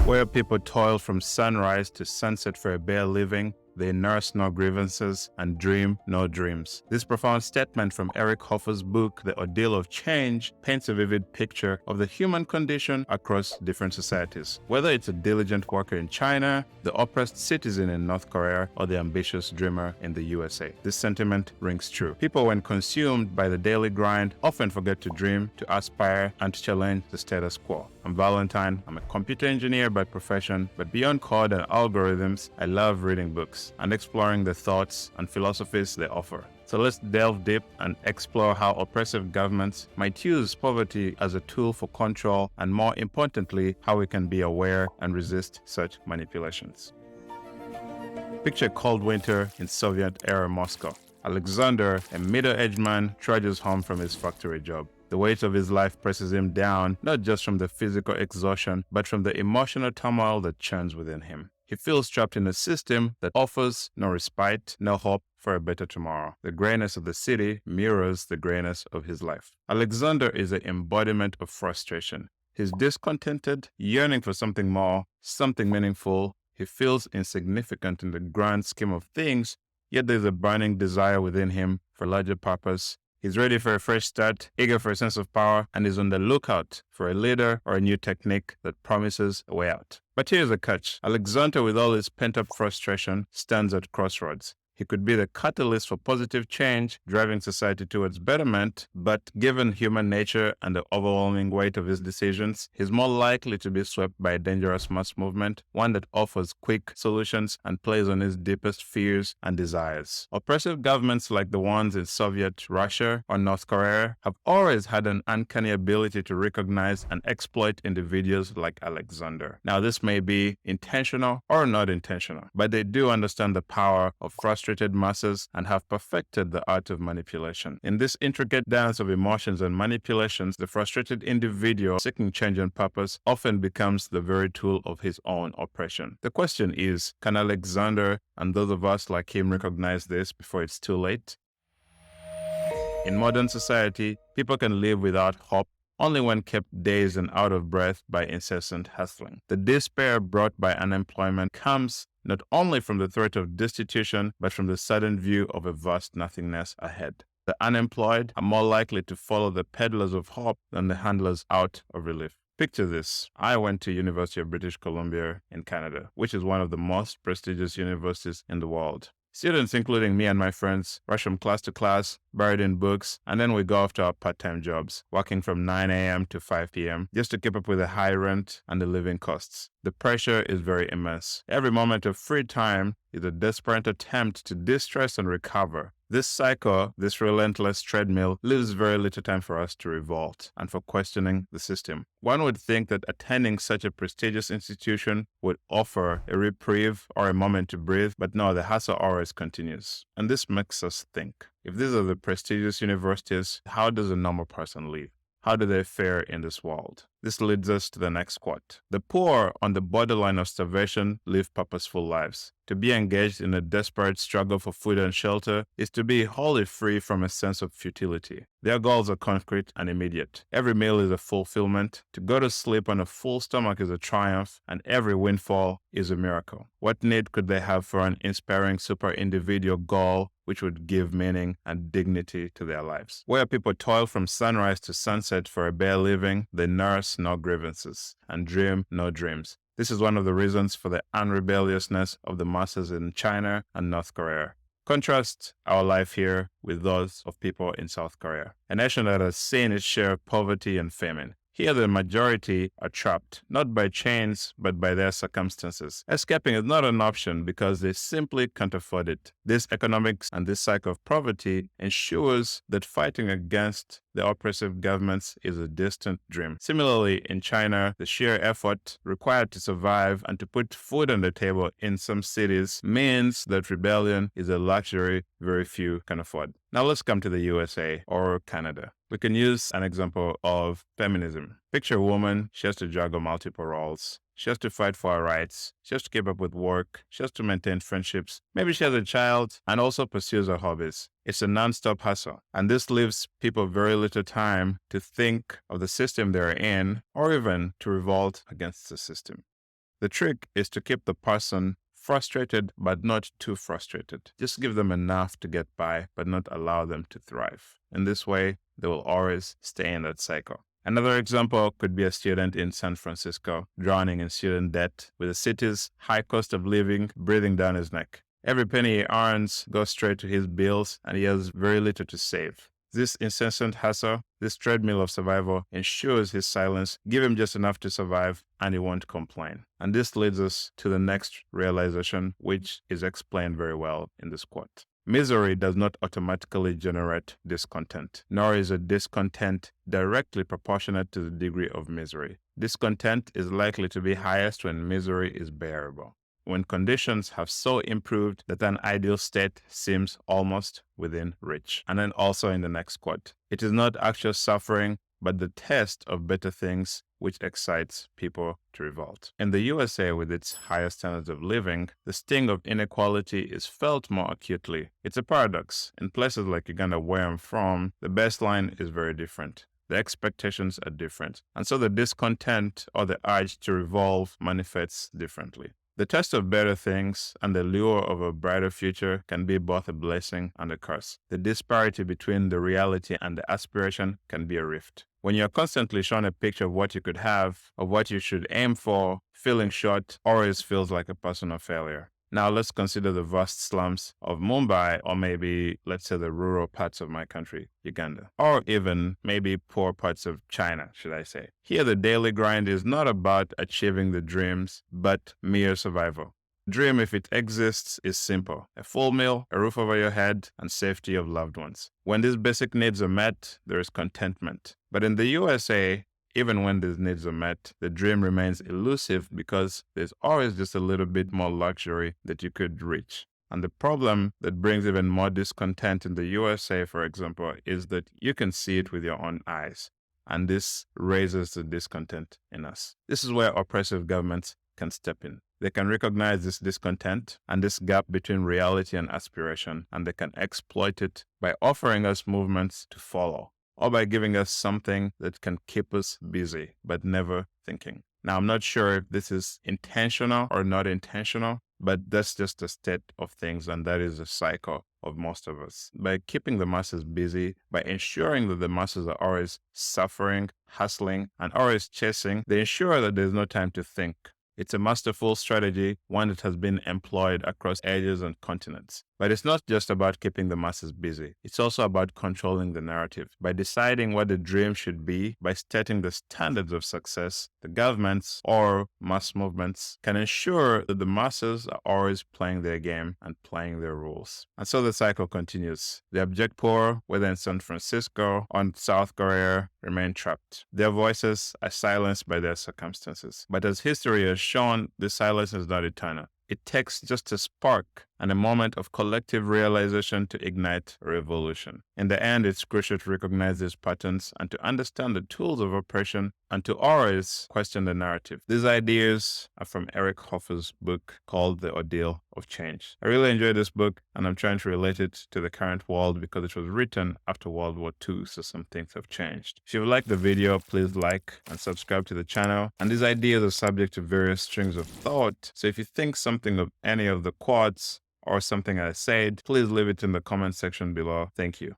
where people toil from sunrise to sunset for a bare living. They nurse no grievances and dream no dreams. This profound statement from Eric Hoffer's book, The Ordeal of Change, paints a vivid picture of the human condition across different societies. Whether it's a diligent worker in China, the oppressed citizen in North Korea, or the ambitious dreamer in the USA, this sentiment rings true. People, when consumed by the daily grind, often forget to dream, to aspire, and to challenge the status quo. I'm Valentine. I'm a computer engineer by profession, but beyond code and algorithms, I love reading books and exploring the thoughts and philosophies they offer. So let's delve deep and explore how oppressive governments might use poverty as a tool for control, and more importantly, how we can be aware and resist such manipulations. Picture cold winter in Soviet-era Moscow. Alexander, a middle-aged man, trudges home from his factory job. The weight of his life presses him down, not just from the physical exhaustion, but from the emotional turmoil that churns within him. He feels trapped in a system that offers no respite, no hope for a better tomorrow. The grayness of the city mirrors the grayness of his life. Alexander is the embodiment of frustration. He's discontented, yearning for something more, something meaningful. He feels insignificant in the grand scheme of things, yet there's a burning desire within him for larger purpose. He's ready for a fresh start, eager for a sense of power, and is on the lookout for a leader or a new technique that promises a way out. But here's the catch. Alexander, with all his pent-up frustration, stands at crossroads. He could be the catalyst for positive change, driving society towards betterment, but given human nature and the overwhelming weight of his decisions, he's more likely to be swept by a dangerous mass movement, one that offers quick solutions and plays on his deepest fears and desires. Oppressive governments like the ones in Soviet Russia or North Korea have always had an uncanny ability to recognize and exploit individuals like Alexander. Now, this may be intentional or not intentional, but they do understand the power of frustrated masses and have perfected the art of manipulation. In this intricate dance of emotions and manipulations, the frustrated individual seeking change and purpose often becomes the very tool of his own oppression. The question is, can Alexander and those of us like him recognize this before it's too late? In modern society, people can live without hope only when kept dazed and out of breath by incessant hustling. The despair brought by unemployment comes not only from the threat of destitution, but from the sudden view of a vast nothingness ahead. The unemployed are more likely to follow the peddlers of hope than the handlers out of relief. Picture this. I went to University of British Columbia in Canada, which is one of the most prestigious universities in the world. Students, including me and my friends, rush from class to class, buried in books, and then we go off to our part-time jobs, working from 9 a.m. to 5 p.m. just to keep up with the high rent and the living costs. The pressure is very immense. Every moment of free time is a desperate attempt to distress and recover. This cycle, this relentless treadmill, leaves very little time for us to revolt and for questioning the system. One would think that attending such a prestigious institution would offer a reprieve or a moment to breathe, but no, the hustle always continues. And this makes us think. If these are the prestigious universities, how does a normal person live? How do they fare in this world? This leads us to the next quote. The poor on the borderline of starvation live purposeful lives. To be engaged in a desperate struggle for food and shelter is to be wholly free from a sense of futility. Their goals are concrete and immediate. Every meal is a fulfillment. To go to sleep on a full stomach is a triumph, and every windfall is a miracle. What need could they have for an inspiring super individual goal which would give meaning and dignity to their lives? Where people toil from sunrise to sunset for a bare living, they nurse no grievances and dream no dreams. This is one of the reasons for the unrebelliousness of the masses in China and North Korea. Contrast our life here with those of people in South Korea, a nation that has seen its share of poverty and famine. Here, the majority are trapped, not by chains, but by their circumstances. Escaping is not an option because they simply can't afford it. This economics and this cycle of poverty ensures that fighting against the oppressive governments is a distant dream. Similarly, in China, the sheer effort required to survive and to put food on the table in some cities means that rebellion is a luxury very few can afford. Now let's come to the USA or Canada. We can use an example of feminism. Picture a woman, she has to juggle multiple roles. She has to fight for her rights. She has to keep up with work. She has to maintain friendships. Maybe she has a child and also pursues her hobbies. It's a non-stop hustle. And this leaves people very little time to think of the system they're in or even to revolt against the system. The trick is to keep the person frustrated but not too frustrated. Just give them enough to get by but not allow them to thrive. In this way, they will always stay in that cycle. Another example could be a student in San Francisco drowning in student debt with the city's high cost of living breathing down his neck. Every penny he earns goes straight to his bills and he has very little to save. This incessant hustle, this treadmill of survival, ensures his silence, give him just enough to survive, and he won't complain. And this leads us to the next realization, which is explained very well in this quote. Misery does not automatically generate discontent, nor is a discontent directly proportionate to the degree of misery. Discontent is likely to be highest when misery is bearable, when conditions have so improved that an ideal state seems almost within reach. And then also in the next quote, it is not actual suffering, but the test of better things which excites people to revolt. In the USA, with its higher standards of living, the sting of inequality is felt more acutely. It's a paradox. In places like Uganda, where I'm from, the baseline is very different. The expectations are different. And so the discontent or the urge to revolve manifests differently. The test of better things and the lure of a brighter future can be both a blessing and a curse. The disparity between the reality and the aspiration can be a rift. When you're constantly shown a picture of what you could have, of what you should aim for, feeling short always feels like a personal failure. Now let's consider the vast slums of Mumbai, or maybe let's say the rural parts of my country, Uganda, or even maybe poor parts of China, should I say. Here the daily grind is not about achieving the dreams, but mere survival. Dream, if it exists, is simple: a full meal, a roof over your head, and safety of loved ones. When these basic needs are met, there is contentment. But in the USA, even when these needs are met, the dream remains elusive because there's always just a little bit more luxury that you could reach. And the problem that brings even more discontent in the USA, for example, is that you can see it with your own eyes. And this raises the discontent in us. This is where oppressive governments can step in. They can recognize this discontent and this gap between reality and aspiration, and they can exploit it by offering us movements to follow, or by giving us something that can keep us busy, but never thinking. Now, I'm not sure if this is intentional or not intentional, but that's just a state of things, and that is a cycle of most of us. By keeping the masses busy, by ensuring that the masses are always suffering, hustling, and always chasing, they ensure that there's no time to think. It's a masterful strategy, one that has been employed across ages and continents. But it's not just about keeping the masses busy. It's also about controlling the narrative. By deciding what the dream should be, by setting the standards of success, the governments or mass movements can ensure that the masses are always playing their game and playing their rules. And so the cycle continues. The abject poor, whether in San Francisco or in South Korea, remain trapped. Their voices are silenced by their circumstances. But as history has shown, this silence is not eternal. It takes just a spark and a moment of collective realization to ignite a revolution. In the end, it's crucial to recognize these patterns and to understand the tools of oppression and to always question the narrative. These ideas are from Eric Hoffer's book called The Ordeal of Change. I really enjoyed this book, and I'm trying to relate it to the current world because it was written after World War II, so some things have changed. If you liked the video, please like and subscribe to the channel. And these ideas are subject to various strings of thought, so if you think something of any of the quotes or something I said, please leave it in the comment section below. Thank you.